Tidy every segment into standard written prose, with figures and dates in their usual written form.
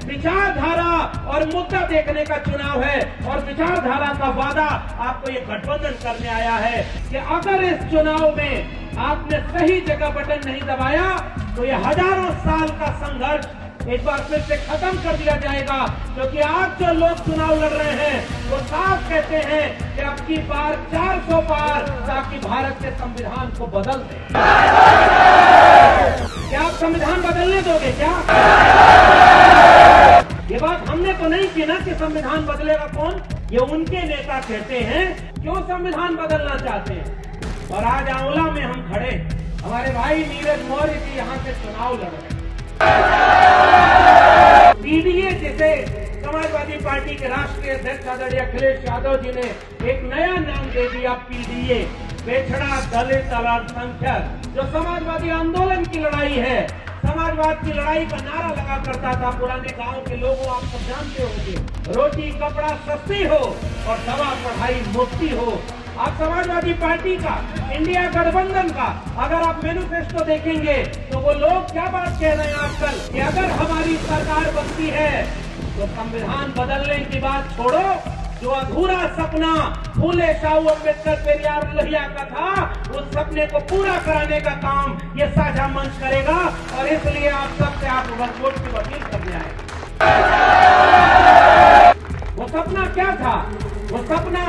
विचारधारा और मुद्दा देखने का चुनाव है और विचारधारा का वादा आपको ये गठबंधन करने आया है कि अगर इस चुनाव में आपने सही जगह बटन नहीं दबाया तो ये हजारों साल का संघर्ष एक बार फिर से खत्म कर दिया जाएगा। क्योंकि आज जो लोग चुनाव लड़ रहे हैं वो साफ कहते हैं कि अब की बार 400 पार ताकि भारत के संविधान को बदल दे। क्या आप संविधान बदलने दोगे क्या? ये बात हमने तो नहीं की ना कि संविधान बदलेगा कौन। ये उनके नेता कहते हैं क्यों संविधान बदलना चाहते हैं। और आज आंवला में हम खड़े, हमारे भाई नीरज मौर्य जी यहाँ से चुनाव लड़ रहे हैं। पीडीए जिसे समाजवादी पार्टी के राष्ट्रीय अध्यक्ष आदरणीय अखिलेश यादव जी ने एक नया नाम दे दिया, पीडीए, पिछड़ा दलित अल्पसंख्यक, जो समाजवादी आंदोलन की लड़ाई है, समाजवाद की लड़ाई का नारा लगा करता था। पुराने गांव के लोगों, आप सब जानते होंगे, रोटी कपड़ा सस्ती हो और दवा पढ़ाई मुफ्ती हो। आप समाजवादी पार्टी का, इंडिया गठबंधन का अगर आप मैनिफेस्टो देखेंगे तो वो लोग क्या बात कह रहे हैं आजकल कि अगर हमारी सरकार बनती है तो संविधान बदलने की बात छोड़ो, जो अधूरा सपना फूले शाहू अम्बेडकर पेरियार लोहिया का था उस सपने को पूरा कराने का काम ये साझा मंच करेगा। और इसलिए आप सबसे आप वोट की अपील करने आए। वो सपना क्या था? वो सपना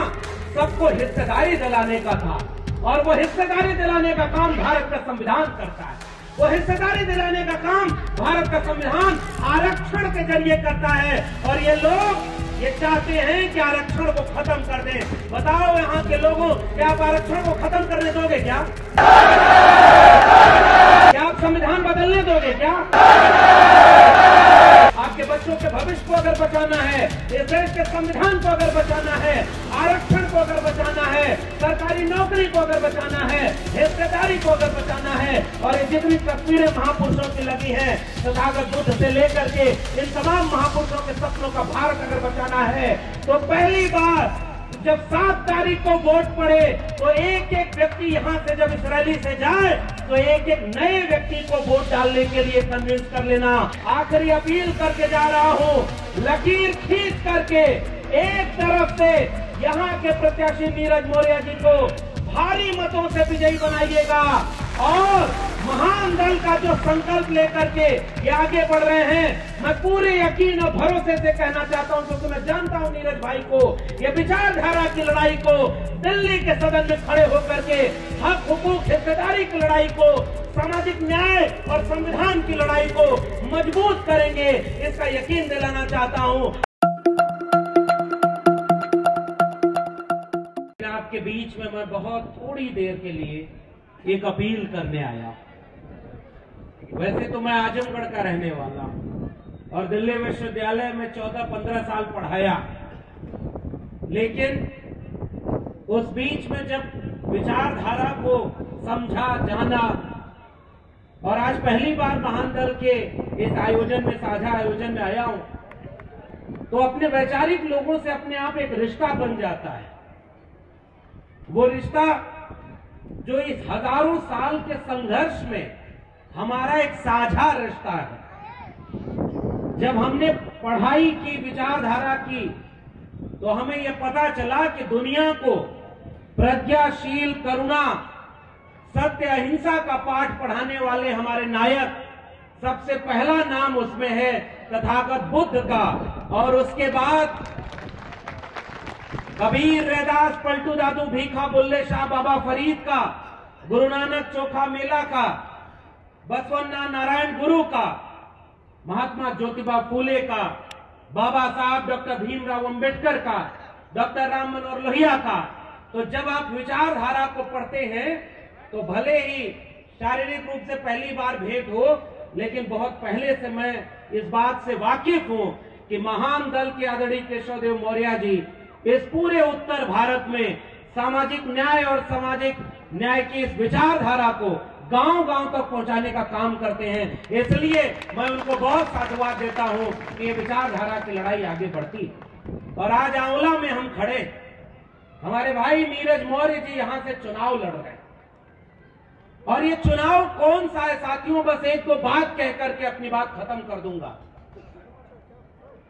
सबको हिस्सेदारी दिलाने का था और वो हिस्सेदारी दिलाने का काम भारत का संविधान करता है। वो हिस्सेदारी दिलाने का काम भारत का संविधान आरक्षण के जरिए करता है। और ये लोग ये चाहते हैं कि आरक्षण को खत्म कर दें। बताओ यहाँ के लोगों, क्या आप आरक्षण को खत्म करने दोगे क्या? क्या आप संविधान बदलने दोगे क्या? आपके बच्चों के भविष्य को अगर बचाना है, इस देश के संविधान को अगर बचाना है, आरक्षण को अगर बचाना है, सरकारी नौकरी को अगर बचाना है, हिस्सेदारी को अगर बचाना है, और ये जितनी तस्वीरें महापुरुषों की लगी हैं, तथागत बुद्ध से लेकर के इन तमाम महापुरुषों के सपनों का भारत अगर बचाना है, तो पहली बार जब 7 तारीख को वोट पड़े तो एक एक व्यक्ति यहाँ से जब इस रैली से जाए तो एक एक नए व्यक्ति को वोट डालने के लिए कन्विंस कर लेना। आखिरी अपील करके जा रहा हूँ, लकीर खींच करके एक तरफ से यहाँ के प्रत्याशी नीरज मौर्य जी को भारी मतों से विजयी बनाइएगा और महान दल का जो संकल्प लेकर के ये आगे बढ़ रहे हैं, मैं पूरे यकीन और भरोसे से कहना चाहता हूं, क्योंकि मैं जानता हूं नीरज भाई को, ये विचारधारा की लड़ाई को दिल्ली के सदन में खड़े होकर के हक हुकूक हिस्सेदारी की लड़ाई को, सामाजिक न्याय और संविधान की लड़ाई को मजबूत करेंगे, इसका यकीन दिलाना चाहता हूं। आपके बीच में मैं बहुत थोड़ी देर के लिए एक अपील करने आया। वैसे तो मैं आजमगढ़ का रहने वाला और दिल्ली विश्वविद्यालय में 14-15 साल पढ़ाया, लेकिन उस बीच में जब विचारधारा को समझा, जाना और आज पहली बार महान दल के इस आयोजन में, साझा आयोजन में आया हूं, तो अपने वैचारिक लोगों से अपने आप एक रिश्ता बन जाता है। वो रिश्ता जो इस हजारों साल के संघर्ष में हमारा एक साझा रिश्ता है। जब हमने पढ़ाई की, विचारधारा की, तो हमें यह पता चला कि दुनिया को प्रज्ञाशील, करुणा, सत्य, अहिंसा का पाठ पढ़ाने वाले हमारे नायक, सबसे पहला नाम उसमें है तथागत बुद्ध का, और उसके बाद कबीर, रैदास, पलटू दादू, भीखा, बुल्ले शाह, बाबा फरीद का, गुरु नानक चोखा मेला का, बसवन्ना नारायण गुरु का, महात्मा ज्योतिबा फूले का, बाबा साहब डॉक्टर भीमराव अंबेडकर का, डॉक्टर राम मनोहर लोहिया का। तो जब आप विचारधारा को पढ़ते हैं तो भले ही शारीरिक रूप से पहली बार भेंट हो, लेकिन बहुत पहले से मैं इस बात से वाकिफ हूं कि महान दल के आदरणीय केशवदेव मौर्य जी इस पूरे उत्तर भारत में सामाजिक न्याय और सामाजिक न्याय की इस विचारधारा को गांव-गांव तक पहुंचाने का काम करते हैं। इसलिए मैं उनको बहुत साधुवाद देता हूं कि ये विचारधारा की लड़ाई आगे बढ़ती है। और आज आंवला में हम खड़े, हमारे भाई नीरज मौर्य जी यहां से चुनाव लड़ रहे हैं। और ये चुनाव कौन सा है साथियों, बस एक दो बात कह करके अपनी बात खत्म कर दूंगा।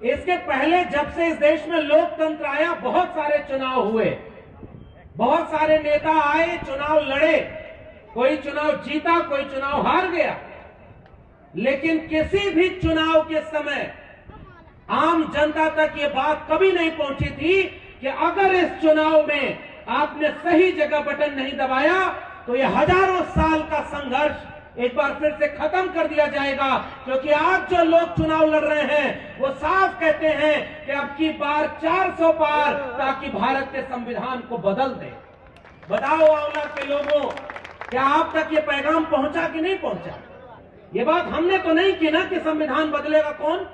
इसके पहले जब से इस देश में लोकतंत्र आया, बहुत सारे चुनाव हुए, बहुत सारे नेता आए, चुनाव लड़े, कोई चुनाव जीता, कोई चुनाव हार गया, लेकिन किसी भी चुनाव के समय आम जनता तक ये बात कभी नहीं पहुंची थी कि अगर इस चुनाव में आपने सही जगह बटन नहीं दबाया तो ये हजारों साल का संघर्ष एक बार फिर से खत्म कर दिया जाएगा। क्योंकि आज जो लोग चुनाव लड़ रहे हैं वो साफ कहते हैं कि अब की बार 400 पार, ताकि भारत के संविधान को बदल दे। बताओ आंवला के लोगों, क्या आप तक ये पैगाम पहुंचा कि नहीं पहुंचा? ये बात हमने तो नहीं की ना कि संविधान बदलेगा कौन।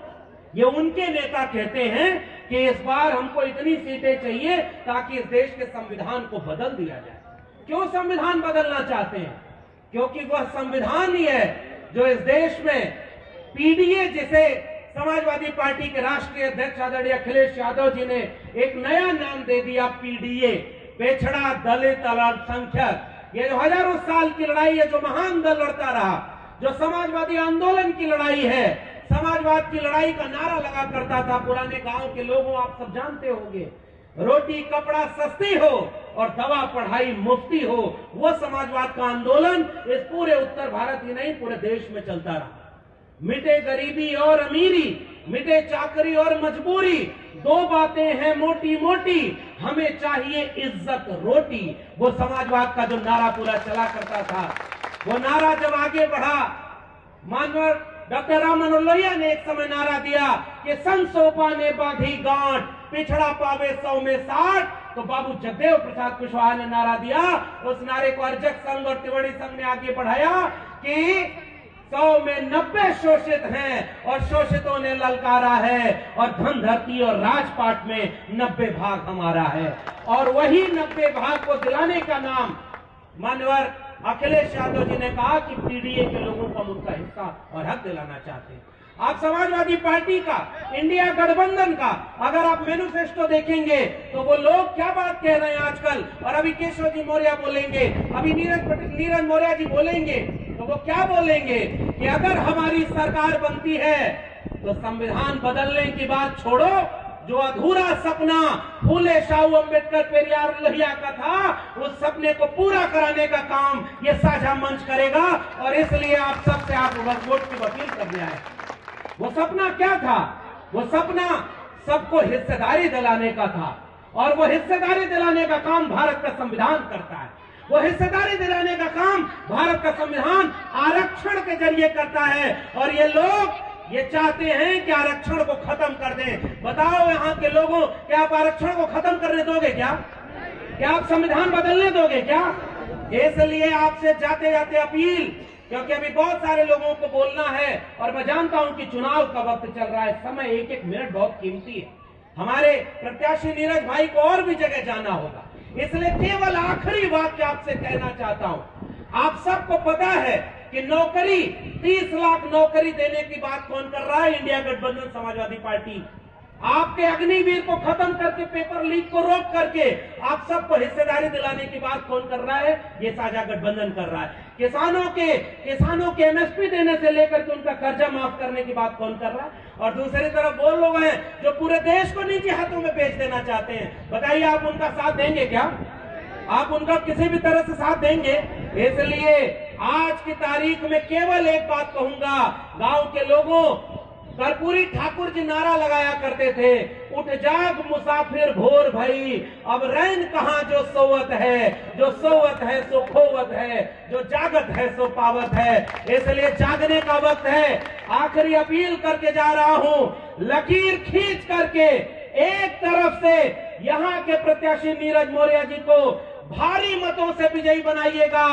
ये उनके नेता कहते हैं कि इस बार हमको इतनी सीटें चाहिए ताकि इस देश के संविधान को बदल दिया जाए। क्यों संविधान बदलना चाहते हैं? क्योंकि वह संविधान ही है जो इस देश में पीडीए, जिसे समाजवादी पार्टी के राष्ट्रीय अध्यक्ष आदरणीय अखिलेश यादव जी ने एक नया नाम दे दिया, पीडीए, पिछड़ा दलित अल्पसंख्यक। ये जो हजारों साल की लड़ाई है, जो महान दल लड़ता रहा, जो समाजवादी आंदोलन की लड़ाई है, समाजवाद की लड़ाई का नारा लगा करता था पुराने गांव के लोगों, आप सब जानते होंगे, रोटी कपड़ा सस्ती हो और दवा पढ़ाई मुफ्ती हो। वो समाजवाद का आंदोलन इस पूरे उत्तर भारत ही नहीं पूरे देश में चलता रहा। मिटे गरीबी और अमीरी, मिटे चाकरी और मजबूरी, दो बातें हैं मोटी मोटी, हमें चाहिए इज्जत रोटी। वो समाजवाद का जो नारा पूरा चला करता था, वो नारा जब आगे बढ़ा, मानव डॉक्टर राम मनोहर लोहिया ने एक समय नारा दिया कि संसोपा ने बांधी गांठ, पिछड़ा पावे 100 में 60, तो बाबू जगदेव प्रसाद कुशवाहा ने नारा दिया। उस नारे को अर्जक संघ और त्रिवेणी संघ ने आगे बढ़ाया कि 100 में 90 शोषित हैं और शोषितों ने ललकारा है, और धन धरती और राजपाट में 90 भाग हमारा है। और वही 90 भाग को दिलाने का नाम मानवर अखिलेश यादव जी ने कहा कि पीडीए के लोगों को उनका हिस्सा और हक दिलाना चाहते हैं। आप समाजवादी पार्टी का, इंडिया गठबंधन का अगर आप मैनिफेस्टो देखेंगे तो वो लोग क्या बात कह रहे हैं आजकल, और अभी केशव जी मौर्य बोलेंगे, अभी नीरज मौर्य जी बोलेंगे, तो वो क्या बोलेंगे कि अगर हमारी सरकार बनती है तो संविधान बदलने की बात छोड़ो, जो अधूरा सपना फूले शाहू अंबेडकर पेरियार लोहिया का था, उस सपने को पूरा कराने का काम ये साझा मंच करेगा। और इसलिए आप सबसे आप वोट की वकील करने आए। वो सपना क्या था? वो सपना सबको हिस्सेदारी दिलाने का था, और वो हिस्सेदारी दिलाने का काम भारत का संविधान करता है। वो हिस्सेदारी दिलाने का काम भारत का संविधान आरक्षण के जरिए करता है। और ये लोग ये चाहते हैं कि आरक्षण को खत्म कर दें। बताओ यहाँ के लोगों, क्या आप आरक्षण को खत्म करने दोगे? क्या आप संविधान बदलने दोगे क्या? इसलिए आपसे जाते जाते अपील, क्योंकि अभी बहुत सारे लोगों को बोलना है और मैं जानता हूं कि चुनाव का वक्त चल रहा है, समय एक एक मिनट बहुत कीमती है। हमारे प्रत्याशी नीरज भाई को और भी जगह जाना होगा, इसलिए केवल आखिरी बात आपसे कहना चाहता हूं। आप सबको पता है कि नौकरी, 30 लाख नौकरी देने की बात कौन कर रहा है? इंडिया गठबंधन समाजवादी पार्टी। आपके अग्निवीर को खत्म करके, पेपर लीक को रोक करके आप सबको हिस्सेदारी दिलाने की बात कौन कर रहा है? ये साझा गठबंधन कर रहा है। किसानों के एमएसपी देने से लेकर के उनका कर्जा माफ करने की बात कौन कर रहा है? और दूसरी तरफ वो लोग हैं जो पूरे देश को निजी हाथों में बेच देना चाहते हैं। बताइए, आप उनका साथ देंगे क्या? आप उनका किसी भी तरह से साथ देंगे? इसलिए आज की तारीख में केवल एक बात कहूंगा, गांव के लोगों, कर्पूरी ठाकुर जी नारा लगाया करते थे, उठ जाग मुसाफिर भोर भई, अब रैन कहां जो सोवत है, जो सोवत है सो खोवत है, जो जागत है सो पावत है। इसलिए जागने का वक्त है। आखिरी अपील करके जा रहा हूं, लकीर खींच करके एक तरफ से यहां के प्रत्याशी नीरज मौर्य जी को भारी मतों से विजयी बनाइएगा,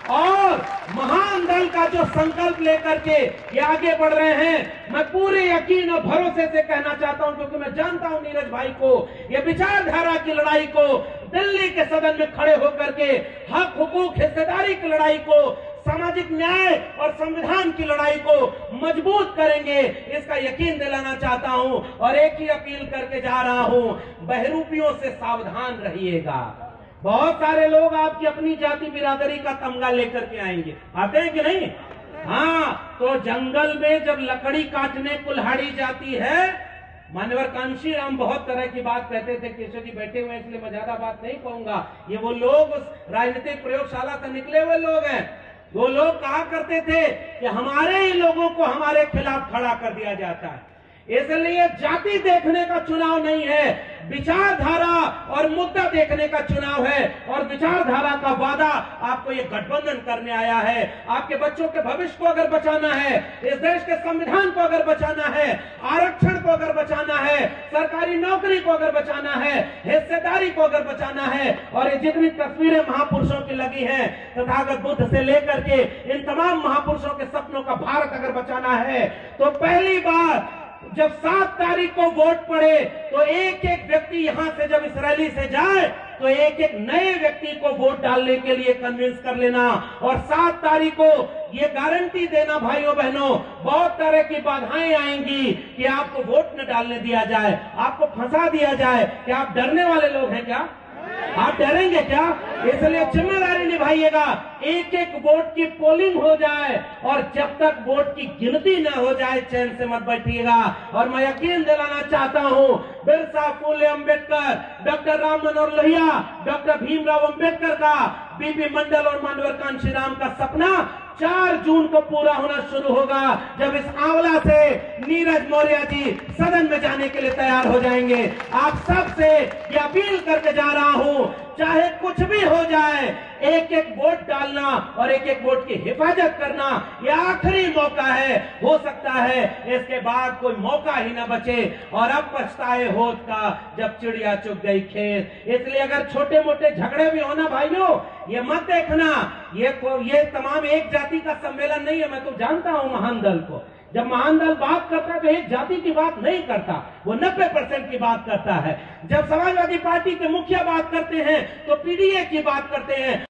और महान दल का जो संकल्प लेकर के ये आगे बढ़ रहे हैं, मैं पूरे यकीन और भरोसे से कहना चाहता हूं, क्योंकि मैं जानता हूं नीरज भाई को, ये विचारधारा की लड़ाई को, दिल्ली के सदन में खड़े होकर के हक हुकूक हिस्सेदारी की लड़ाई को, सामाजिक न्याय और संविधान की लड़ाई को मजबूत करेंगे, इसका यकीन दिलाना चाहता हूं। और एक ही अपील करके जा रहा हूं, बहरूपियों से सावधान रहिएगा। बहुत सारे लोग आपकी अपनी जाति बिरादरी का तमगा लेकर के आएंगे, आते हैं कि नहीं? हाँ, तो जंगल में जब लकड़ी काटने कुल्हाड़ी जाती है मान्यवर कांशीराम बहुत तरह की बात कहते थे। केशव जी बैठे हुए हैं इसलिए मैं ज्यादा बात नहीं कहूंगा। ये वो लोग उस राजनीतिक प्रयोगशाला से निकले हुए लोग हैं। वो लोग कहा करते थे कि हमारे ही लोगों को हमारे खिलाफ खड़ा कर दिया जाता है। इसलिए जाति देखने का चुनाव नहीं है, विचारधारा और मुद्दा देखने का चुनाव है। और विचारधारा का वादा आपको ये गठबंधन करने आया है। आपके बच्चों के भविष्य को अगर बचाना है, इस देश के संविधान को अगर बचाना है, आरक्षण को अगर बचाना है, सरकारी नौकरी को अगर बचाना है, हिस्सेदारी को अगर बचाना है, और ये जितनी तस्वीरें महापुरुषों की लगी हैं, तथागत बुद्ध से लेकर के इन तमाम महापुरुषों के सपनों का भारत अगर बचाना है, तो पहली बार जब 7 तारीख को वोट पड़े तो एक एक व्यक्ति यहां से जब इस रैली से जाए तो एक एक नए व्यक्ति को वोट डालने के लिए कन्विंस कर लेना। और 7 तारीख को ये गारंटी देना भाइयों बहनों, बहुत तरह की बाधाएं आएंगी कि आपको वोट न डालने दिया जाए, आपको फंसा दिया जाए। क्या आप डरने वाले लोग हैं? क्या आप डरेंगे क्या? इसलिए जिम्मेदारी निभाइएगा। एक एक वोट की पोलिंग हो जाए और जब तक वोट की गिनती न हो जाए चैन से मत बैठिएगा। और मैं यकीन दिलाना चाहता हूं, बिरसा फुले अंबेडकर, डॉक्टर राम मनोहर लोहिया, डॉक्टर भीमराव अंबेडकर का, बीपी मंडल और मान्यवर कांशीराम का सपना 4 जून को पूरा होना शुरू होगा, जब इस आंवला से नीरज मौर्य जी सदन में जाने के लिए तैयार हो जाएंगे। आप सबसे ये अपील करके जा रहा हूं, चाहे कुछ भी हो जाए, एक एक वोट डालना और एक एक वोट की हिफाजत करना ये आखिरी मौका है। हो सकता है इसके बाद कोई मौका ही ना बचे और अब पछताए होत का जब चिड़िया चुग गई खेत। इसलिए अगर छोटे मोटे झगड़े भी होना भाइयों, ये मत देखना ये तमाम एक जाति का सम्मेलन नहीं है। मैं तो जानता हूं महान दल को, जब महान दल बात करता है तो एक जाति की बात नहीं करता, वो 90% की बात करता है। जब समाजवादी पार्टी के मुखिया बात करते हैं तो पीडीए की बात करते हैं।